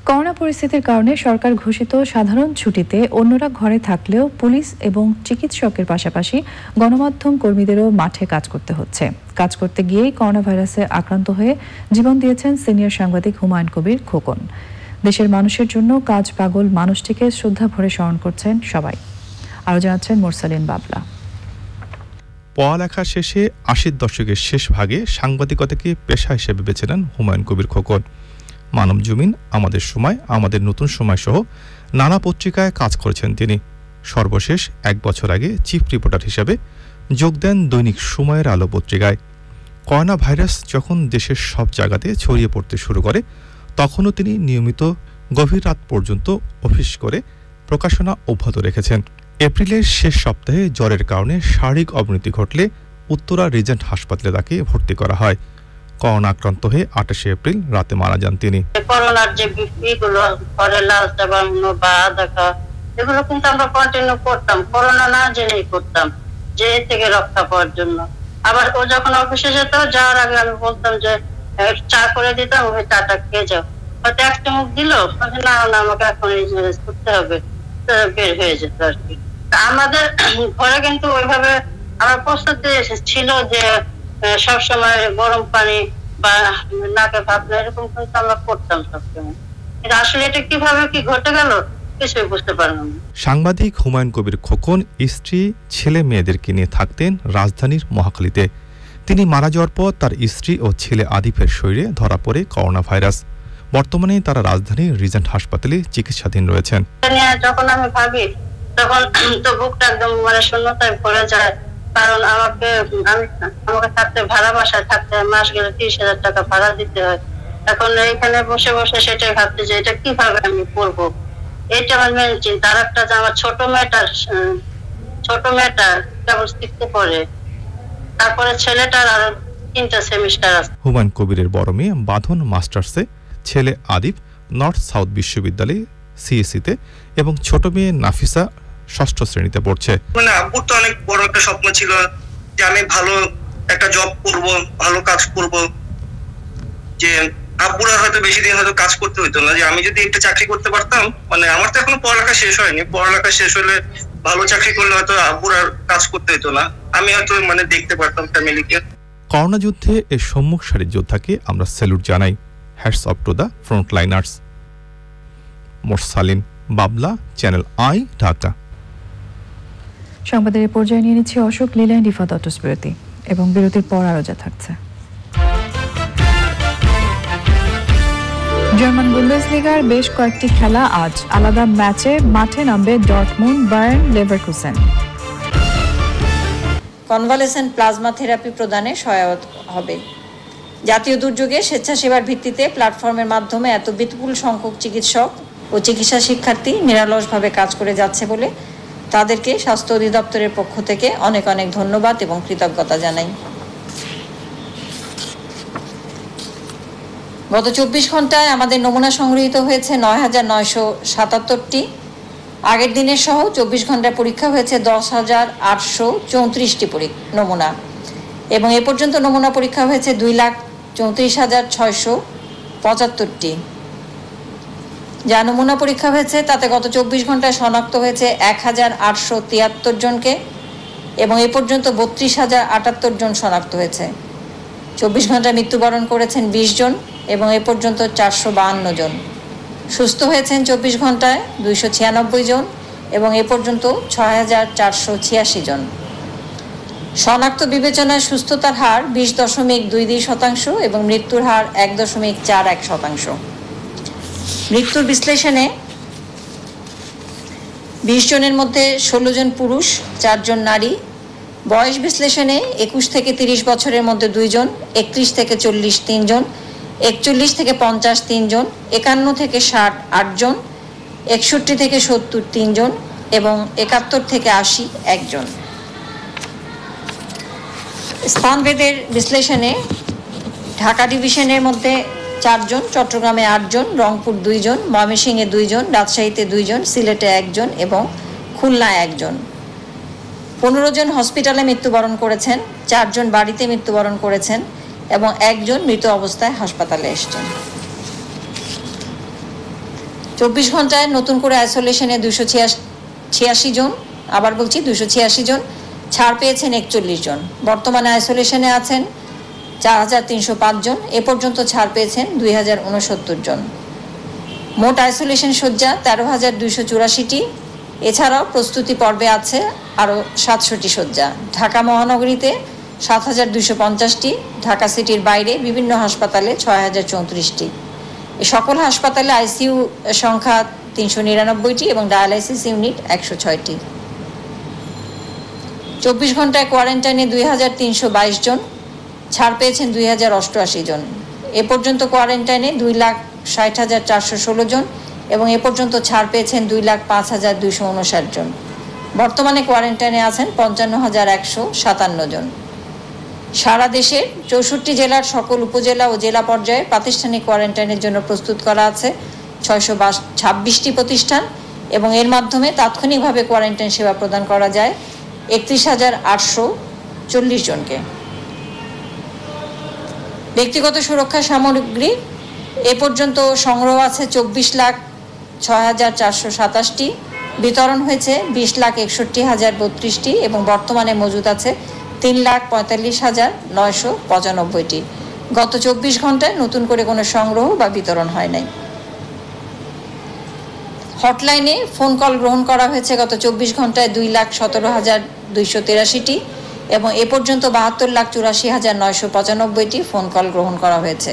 Corona পরিস্থিতির কারণে সরকার ঘোষিত সাধারণ ছুটিতে অন্যরা ঘরে থাকলেও পুলিশ এবং চিকিৎসকের পাশাপাশি গণমাধ্যম কর্মীদেরও মাঠে কাজ করতে হচ্ছে। কাজ করতে গিয়েই করোনা ভাইরাসে আক্রান্ত হয়ে জীবন দিয়েছেন সিনিয়র সাংবাদিক হুমায়ুন কবির খোকন। দেশের মানুষের জন্য কাজ পাগল মানুষটিকে শ্রদ্ধা ভরে স্মরণ করছেন সবাই। আরও জানাচ্ছেন মোরসালিন বাবলা। পড়ালেখা শেষে ৮০ দশকের শেষ ভাগে সাংবাদিকতাকে পেশা হিসেবে বেছে নেন হুমায়ুন কবির খোকন। মানব জমিন, আমাদের সময়, আমাদের নতুন সময় সহ নানা পত্রিকায় কাজ করেছেন তিনি। সর্বশেষ ১ বছর আগে চিফ রিপোর্টার হিসেবে যোগ দেন দৈনিক সময়ের আলো পত্রিকায়। করোনা ভাইরাস যখন দেশের সব জায়গাতে ছড়িয়ে পড়তে শুরু করে, তখনও তিনি নিয়মিত গভীর রাত পর্যন্ত অফিস করে প্রকাশনা অব্যাহত রেখেছেন। এপ্রিলের শেষ সপ্তাহে জ্বরের কারণে শারীরিক অবনতি ঘটলে উত্তরা রিজেন্ট হাসপাতালে তাকে ভর্তি করা হয়। করোনা আক্রান্ত হয়ে ২৮শে এপ্রিল রাতে মারা যান তিনি। করোনার যে বিপিগুলো পরে লালচা বানানো বা দেখা, এগুলো কিন্তু আমরা কন্টিনিউ করতাম, করোনা না জেনেই করতাম, যে এর থেকে রক্ষা পাওয়ার জন্য। আবার ও যখন অফিসে যেত, যাওয়ার আগে আমি বলতাম যে চা করে দিতাম, ওই চাটা খেয়ে যাও। হয়তো একটা মুখ দিল, না আমাকে এখন এই জিনিস করতে হবে, বের হয়ে যেত আর কি। আমাদের ঘরে কিন্তু ওইভাবে আমার প্রস্তুতি ছিল যে সবসময় গরম পানি বা নাকে ভাত না, এরকম কিন্তু আমরা করতাম সবসময়। কিন্তু আসলে এটা কিভাবে কি ঘটে গেল কিছুই বুঝতে পারলাম না। সাংবাদিক হুমায়ুন কবির খোকন স্ত্রী, ছেলে মেয়েদেরকে নিয়ে থাকতেন রাজধানীর মহাখালীতে। তিনি মারা যাওয়ার পর তার স্ত্রী ও ছেলে আদিফের শরীরে ধরা পড়ে করোনা ভাইরাস। বর্তমানে তারা রাজধানীর রিজেন্ট হাসপাতালে চিকিৎসাধীন রয়েছেন। যখন আমি ভাবি তখন তো বুকটা একদম শূন্যতায় ভরে যায়, কারণ আমাকে থাকতে ভাড়া বাসায় থাকতে হয়, মাস গেলে ৩০,০০০ টাকা ভাড়া দিতে হয়। এখন এইখানে বসে বসে সেটাই ভাবতে যে এটা কিভাবে আমি করবো, এইটা আমার মেন চিন্তা। আর একটা যে আমার ছোট মেয়েটা কেবল শিখতে পড়ে, তারপরে ছেলেটার আর ৩টা সেমিস্টার আছে। হুমায়ুন কবিরের বড় মেয়ে বাঁধন মাস্টার্সে, ছেলে আদিব নর্থ সাউথ বিশ্ববিদ্যালয়ে সিএসসিতে এবং ছোট মেয়ে নাফিসা ৬ষ্ঠ শ্রেণীতে পড়ছে। মানে আব্বুর তো অনেক বড় একটা স্বপ্ন ছিল যে আমি ভালো একটা জব করব, ভালো কাজ করব, যে আব্বুরা হয়তো বেশি দিন হয়তো কাজ করতে হইতো না, যে আমি যদি একটা চাকরি করতে পারতাম। মানে আমার তো এখনো পড়ালেখা শেষ হয়নি, পড়ালেখা শেষ হলে ভালো চাকরি করলে হয়তো আব্বুর আর কাজ করতে হইতো না, আমি হয়তো দেখতে পারতাম ফ্যামিলিকে। করোনা যুদ্ধে এই সম্মুখ সারির যোদ্ধাকে আমরা স্যালুট জানাই। Hats off to the frontliners. Morsalin Babla, channel i, Dhaka. সংবাদের পর্যায়ে নিয়ে নিচ্ছি অশোক লীলা রিফাত অটোস বিরতি, এবং বিরতির পর আরো যা থাকছে। জার্মান বুন্দেসলিগার বেশ কয়েকটি খেলা আজ। আলাদা ম্যাচে মাঠে নামবে Dortmund, Bayern, Leverkusen. Convalescent plasma therapy প্রদানে সহায়ক হবে। জাতীয় দুর্যোগে স্বেচ্ছাসেবার ভিত্তিতে প্ল্যাটফর্মের মাধ্যমে এত বিপুল সংখ্যক চিকিৎসক ও চিকিৎসা শিক্ষার্থী নিরলসভাবে কাজ করে যাচ্ছে বলে তাদেরকে স্বাস্থ্য অধিদপ্তরের পক্ষ থেকে অনেক অনেক ধন্যবাদ এবং কৃতজ্ঞতা জানাই। গত 24 ঘন্টায় আমাদের নমুনা সংগৃহীত হয়েছে ৯,৯৭৭টি। আগের দিনের সহ 24 ঘন্টায় পরীক্ষা হয়েছে 10,834টি নমুনা এবং এ পর্যন্ত নমুনা পরীক্ষা হয়েছে 2,34,675টি। যা নমুনা পরীক্ষা হয়েছে তাতে গত 24 ঘন্টায় শনাক্ত হয়েছে 1,873 জনকে এবং এ পর্যন্ত 32,078 জন শনাক্ত হয়েছে। 24 ঘন্টায় মৃত্যুবরণ করেছেন 20 জন এবং এ পর্যন্ত 452 জন। সুস্থ হয়েছেন 24 ঘন্টায় 296 জন এবং এ পর্যন্ত 6,486 জন। শনাক্ত বিবেচনায় সুস্থতার হার 20.22% এবং মৃত্যুর হার 1.41%। মৃত্যুর বিশ্লেষণে 20 জনের মধ্যে 16 জন পুরুষ, 4 জন নারী। বয়স বিশ্লেষণে 21 থেকে 30 বছরের মধ্যে 2 জন, 31 থেকে 40 3 জন, 41 থেকে 50 3 জন, 51 থেকে 60 8 জন, 61 থেকে 70 3 জন এবং 71 থেকে 80 1 জন। স্থানভেদের বিশ্লেষণে ঢাকা ডিভিশনের মধ্যে 4 জন, চট্টগ্রামে 8 জন, রংপুর 2 জন, ময়মনসিংহে 2 জন, রাজশাহীতে 2 জন, সিলেটে 1 জন এবং খুলনায় 1 জন। 15 জন হসপিটালে মৃত্যুবরণ করেছেন, 4 জন বাড়িতে মৃত্যুবরণ করেছেন এবং 1 জন মৃত অবস্থায় হাসপাতালে এসেছেন। 24 ঘন্টায় নতুন করে আইসোলেশনে 286 জন, আবার বলছি 286 জন, ছাড় পেয়েছেন 41 জন। বর্তমানে আইসোলেশনে আছেন 4,305 জন, এ পর্যন্ত ছাড় পেয়েছেন 2,069 জন। মোট আইসোলেশন শয্যা 13,284টি। এছাড়াও প্রস্তুতি পর্বে আছে আরও 700টি শয্যা। ঢাকা মহানগরীতে 7,250টি, ঢাকা সিটির বাইরে বিভিন্ন হাসপাতালে 6,034টি। এই সকল হাসপাতালে আইসিইউ সংখ্যা 399টি এবং ডায়ালাইসিস ইউনিট 106টি। 24 ঘন্টায় কোয়ারেন্টাইনে 2,322 জন, ছাড় পেয়েছেন 2,088 জন। এ পর্যন্ত কোয়ারেন্টাইনে 2,60,416 জন এবং এ পর্যন্ত ছাড় পেয়েছেন 2,05,259 জন। বর্তমানে কোয়ারেন্টাইনে আছেন 55,157 জন। সারা দেশের 64 জেলার সকল উপজেলা ও জেলা পর্যায়ে প্রাতিষ্ঠানিক কোয়ারেন্টাইনের জন্য প্রস্তুত করা আছে 626টি প্রতিষ্ঠান এবং এর মাধ্যমে তাৎক্ষণিকভাবে কোয়ারেন্টাইন সেবা প্রদান করা যায় 31,840 জনকে। ব্যক্তিগত সুরক্ষা সামগ্রী এ পর্যন্ত সংগ্রহ আছে 24,06,427টি, বিতরণ হয়েছে 20,61,032টি এবং বর্তমানে মজুদ আছে 3,45,995টি। গত 24 ঘন্টায় নতুন করে কোনো সংগ্রহ বা বিতরণ হয় নাই। হটলাইনে ফোন কল গ্রহণ করা হয়েছে গত 24 ঘন্টায় 2,17,283টি এবং এ পর্যন্ত 72,84,995টি ফোন কল গ্রহণ করা হয়েছে।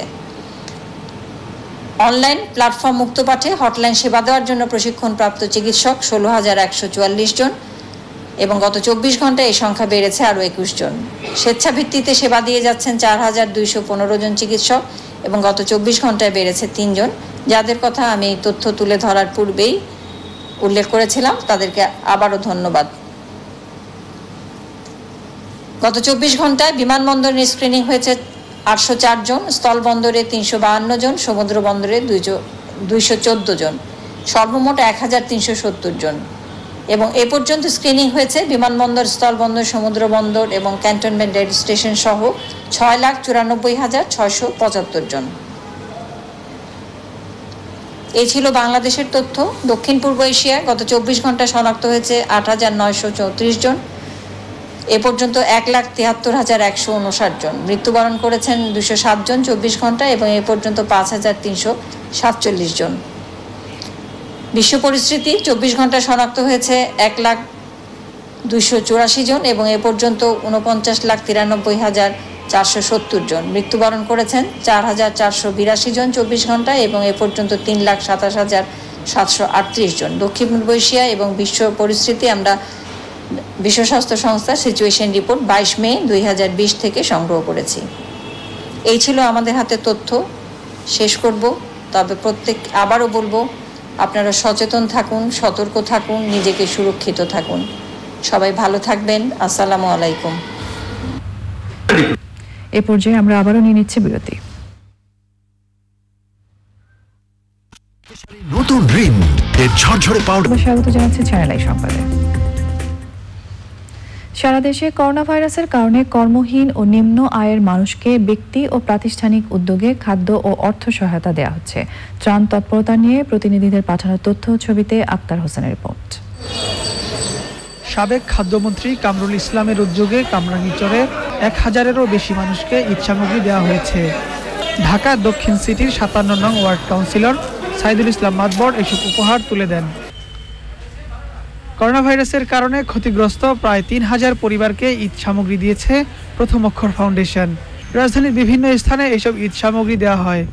অনলাইন প্ল্যাটফর্ম মুক্তপাঠে হটলাইন সেবা দেওয়ার জন্য প্রশিক্ষণপ্রাপ্ত চিকিৎসক 16,144 জন এবং গত 24 ঘন্টায় এই সংখ্যা বেড়েছে আরও 21 জন। স্বেচ্ছাভিত্তিতে সেবা দিয়ে যাচ্ছেন 4,215 জন চিকিৎসক এবং গত 24 ঘন্টায় বেড়েছে 3 জন, যাদের কথা আমি এই তথ্য তুলে ধরার পূর্বেই উল্লেখ করেছিলাম। তাদেরকে আবারও ধন্যবাদ। গত 24 ঘন্টায় বিমানবন্দরে স্ক্রিনিং হয়েছে 804 জন, স্থলবন্দরে 352 জন, সমুদ্র বন্দরে 214 জন, সর্বমোট 1,370 জন এবং এ পর্যন্ত স্ক্রিনিং হয়েছে বিমানবন্দর, স্থলবন্দর, সমুদ্র বন্দর এবং ক্যান্টনমেন্ট রেল স্টেশন সহ 6,94,675 জন। এই ছিল বাংলাদেশের তথ্য। দক্ষিণ পূর্ব এশিয়ায় গত 24 ঘন্টা শনাক্ত হয়েছে 8,934 জন, এ পর্যন্ত 1,73,159 জন। মৃত্যুবরণ করেছেন 207 জন 24 ঘন্টা এবং এ পর্যন্ত 5,347 জন। বিশ্ব পরিস্থিতি 24 ঘন্টা শনাক্ত হয়েছে 1,284 জন এবং এ পর্যন্ত 49,93,470 জন। মৃত্যুবরণ করেছেন 4,482 জন 24 ঘন্টায় এবং এ পর্যন্ত 3,27,738 জন। দক্ষিণ পূর্ব এশিয়া এবং বিশ্ব পরিস্থিতি আমরা বিশ্ব স্বাস্থ্য সংস্থার সিচুয়েশন রিপোর্ট 22 মে 2020 থেকে সংগ্রহ করেছি। এই ছিল আমাদের হাতে তথ্য। শেষ করব, তবে আবারও বলবো আপনারা সচেতন থাকুন, সতর্ক থাকুন, নিজেকে সুরক্ষিত থাকুন। সবাই ভালো থাকবেন। আসসালামু আলাইকুম। এ পর্যায়ে আমরা আবারও নিয়ে নিচ্ছি বিরতি। নতুন ঋণ এর ঝরঝরে পাউডার। স্বাগত জানাচ্ছি চ্যানেল আই সংবাদে। সারা দেশে করোনা ভাইরাসের কারণে কর্মহীন ও নিম্ন আয়ের মানুষকে ব্যক্তি ও প্রাতিষ্ঠানিক উদ্যোগে খাদ্য ও অর্থ সহায়তা দেওয়া হচ্ছে। ত্রাণ তৎপরতা নিয়ে প্রতিনিধিদের পাঠানো তথ্য ছবিতে আক্তার হোসেনের রিপোর্ট। সাবেক খাদ্যমন্ত্রী কামরুল ইসলামের উদ্যোগে কামরাঙ্গীরচরে 1000-এরও বেশি মানুষকে ঈদ সামগ্রী দেওয়া হয়েছে। ঢাকা দক্ষিণ সিটির 57 নং ওয়ার্ড কাউন্সিলর সাইদুল ইসলাম মাতবর এসব উপহার তুলে দেন। করোনা ভাইরাসের কারণে ক্ষতিগ্রস্ত প্রায় 3000 পরিবারকে ঈদ সামগ্রী দিয়েছে প্রথম অক্ষর ফাউন্ডেশন। রাজধানীর বিভিন্ন স্থানে এসব ঈদ সামগ্রী দেওয়া হয়।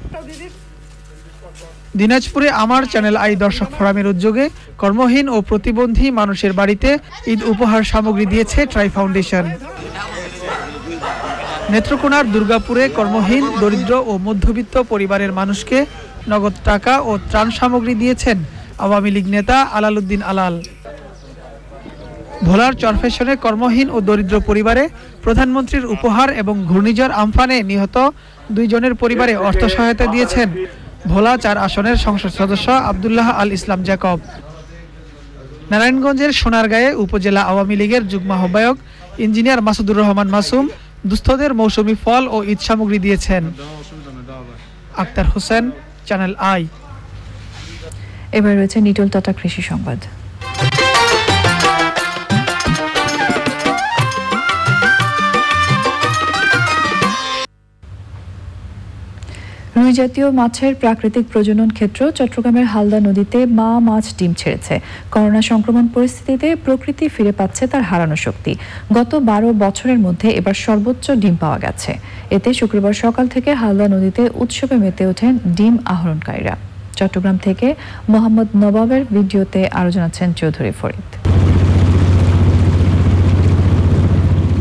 দিনাজপুরে আমার চ্যানেল আই দর্শক ফোরামের উদ্যোগে কর্মহীন ও প্রতিবন্ধী মানুষের বাড়িতে ঈদ উপহার সামগ্রী দিয়েছে ট্রাই ফাউন্ডেশন। নেত্রকোনার দুর্গাপুরে কর্মহীন, দরিদ্র ও মধ্যবিত্ত পরিবারের মানুষকে নগদ টাকা ও ত্রাণ সামগ্রী দিয়েছেন আওয়ামী লীগ নেতা আলাল উদ্দিন আলাল। ভোলার চরফেশনে কর্মহীন ও দরিদ্র পরিবারে প্রধানমন্ত্রীর উপহার এবং ঘূর্ণিঝড় আমফানে নিহত 2 জনের পরিবারে অর্থ সহায়তা দিয়েছেন ভোলা 4 আসনের সংসদ সদস্য আব্দুল্লাহ আল ইসলাম জ্যাকব। নারায়ণগঞ্জের সোনারগাঁয়ে উপজেলা আওয়ামী লীগের যুগ্ম আহ্বায়ক ইঞ্জিনিয়ার মাসুদুর রহমান মাসুম দুস্থদের মৌসুমি ফল ও ঈদ সামগ্রী দিয়েছেন। Akhtar Hossain, Channel i. এবার রয়েছে নিটল টাটা কৃষি সংবাদ। রুই জাতীয় মাছের প্রাকৃতিক প্রজনন ক্ষেত্র চট্টগ্রামের হালদা নদীতে মা মাছ ডিম ছেড়েছে। করোনা সংক্রমণ পরিস্থিতিতে প্রকৃতি ফিরে পাচ্ছে তার হারানো শক্তি। গত 12 বছরের মধ্যে এবার সর্বোচ্চ ডিম পাওয়া গেছে। এতে শুক্রবার সকাল থেকে হালদা নদীতে উৎসবে মেতে ওঠেন ডিম আহরণকারীরা। চট্টগ্রাম থেকে মোহাম্মদ নবাবের ভিডিওতে আরো জানাচ্ছেন চৌধুরী ফরিদ।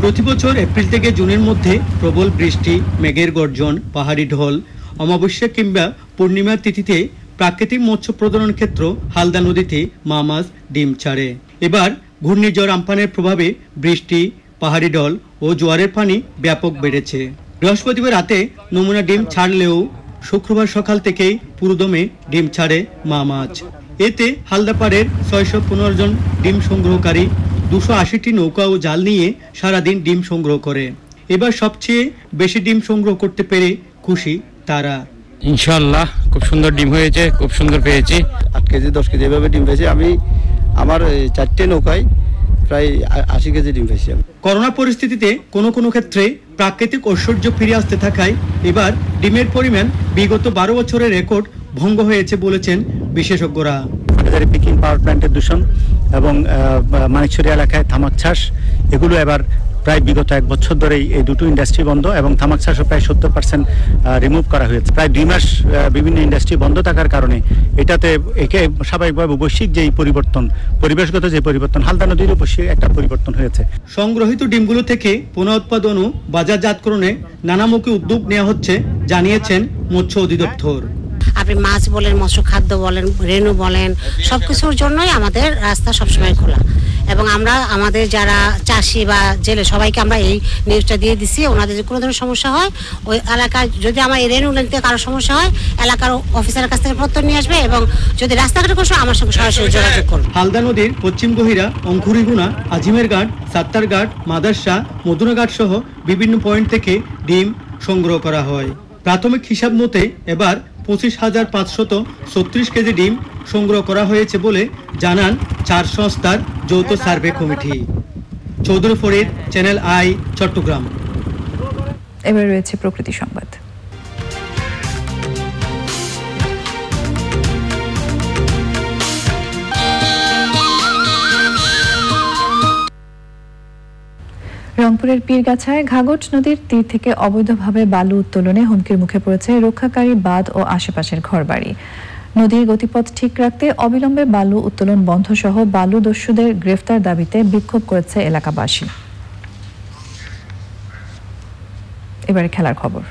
প্রতি বছর এপ্রিল থেকে জুনের মধ্যে প্রবল বৃষ্টি, মেঘের গর্জন, পাহাড়ি ঢল, অমাবস্যা কিংবা পূর্ণিমার তিথিতে প্রাকৃতিক মৎস্য প্রজনন ক্ষেত্র হালদা নদীতে মা মাছ ডিম ছাড়ে। এবার ঘূর্ণিঝড় আমফানের প্রভাবে বৃষ্টি, পাহাড়ি ঢল ও জোয়ারের পানি ব্যাপক বেড়েছে। বৃহস্পতিবার রাতে নমুনা ডিম ছাড়লেও শুক্রবার সকাল থেকেই পুরোদমে ডিম ছাড়ে মা মাছ। এতে হালদাপাড়ের 615 জন ডিম সংগ্রহকারী 280টি নৌকা ও জাল নিয়ে সারাদিন ডিম সংগ্রহ করে। এবার সবচেয়ে বেশি ডিম সংগ্রহ করতে পেরে খুশি তারা। ইনশাআল্লাহ খুব সুন্দর ডিম হয়েছে, খুব সুন্দর পেয়েছি। 8 কেজি 10 কেজি এভাবে ডিম পেয়েছি। আমি আমার 4টে নৌকায় প্রায় 80 কেজি ডিম পেয়েছি। করোনা পরিস্থিতিতে কোনো কোনো ক্ষেত্রে প্রাকৃতিক ঐশ্বর্য ফিরে আসতে থাকায় এবার ডিমের পরিমাণ বিগত 12 বছরের রেকর্ড ভঙ্গ হয়েছে বলেছেন বিশেষজ্ঞরা। পিকিং পাওয়ার প্ল্যান্টের দূষণ এবং মানিকছড়ি এলাকায় তামাক চাষ, এগুলো এবার প্রায় বিগত 1 বছর ধরেই এই দুটো ইন্ডাস্ট্রি বন্ধ এবং তামাক চাষও প্রায় 70% রিমুভ করা হয়েছে। প্রায় 2 মাস বিভিন্ন ইন্ডাস্ট্রি বন্ধ থাকার কারণে এটাতে একে স্বাভাবিকভাবে বৈশ্বিক যেই পরিবর্তন, পরিবেশগত যে পরিবর্তন, হালদা নদীরও বৈশ্বিক একটা পরিবর্তন হয়েছে। সংগ্রহিত ডিমগুলো থেকে পুনঃ উৎপাদন ও বাজারজাতকরণে নানামুখী উদ্যোগ নেওয়া হচ্ছে জানিয়েছেন মৎস্য অধিদপ্তর। আপনি মাছ বলেন, মৎস্য খাদ্য বলেন, রেণু বলেন, সবকিছুর জন্যই আমাদের রাস্তা সবসময় খোলা এবং আমরা আমাদের যারা চাষি বা জেলে সবাইকে আমরা এই নিউজটা দিয়ে দিচ্ছি। ওনাদের যদি কোনো ধরনের সমস্যা হয় ওই এলাকায়, যদি আমার এই রেণু নিতে কারো সমস্যা হয় এলাকার অফিসারের কাছ থেকে প্রত্যয় নিয়ে আসবে এবং যদি রাস্তাঘাটে কোনো আমার সঙ্গে সরাসরি যোগাযোগ করবে। হালদা নদীর পশ্চিম গহিরা, অঙ্কুরিগুনা, আজিমের ঘাট, সাত্তার ঘাট, মাদারসা, মদুনা ঘাট সহ বিভিন্ন পয়েন্ট থেকে ডিম সংগ্রহ করা হয়। প্রাথমিক হিসাব মতে এবার 25,536 কেজি ডিম সংগ্রহ করা হয়েছে বলে জানান 4 সংস্থার যৌথ সার্ভে কমিটি। Chowdhury Farid, Channel i, Chattogram. এবার রয়েছে প্রকৃতি সংবাদ। রংপুরের পীরগাছায় ঘাগট নদীর তীর থেকে অবৈধভাবে বালু উত্তোলনে হুমকির মুখে পড়েছে রক্ষাকারী বাঁধ ও আশেপাশের ঘরবাড়ি। নদীর গতিপথ ঠিক রাখতে অবিলম্বে বালু উত্তোলন বন্ধ সহ বালু দস্যুদের গ্রেফতার দাবিতে বিক্ষোভ করেছে এলাকাবাসী। এবারে খেলার খবর।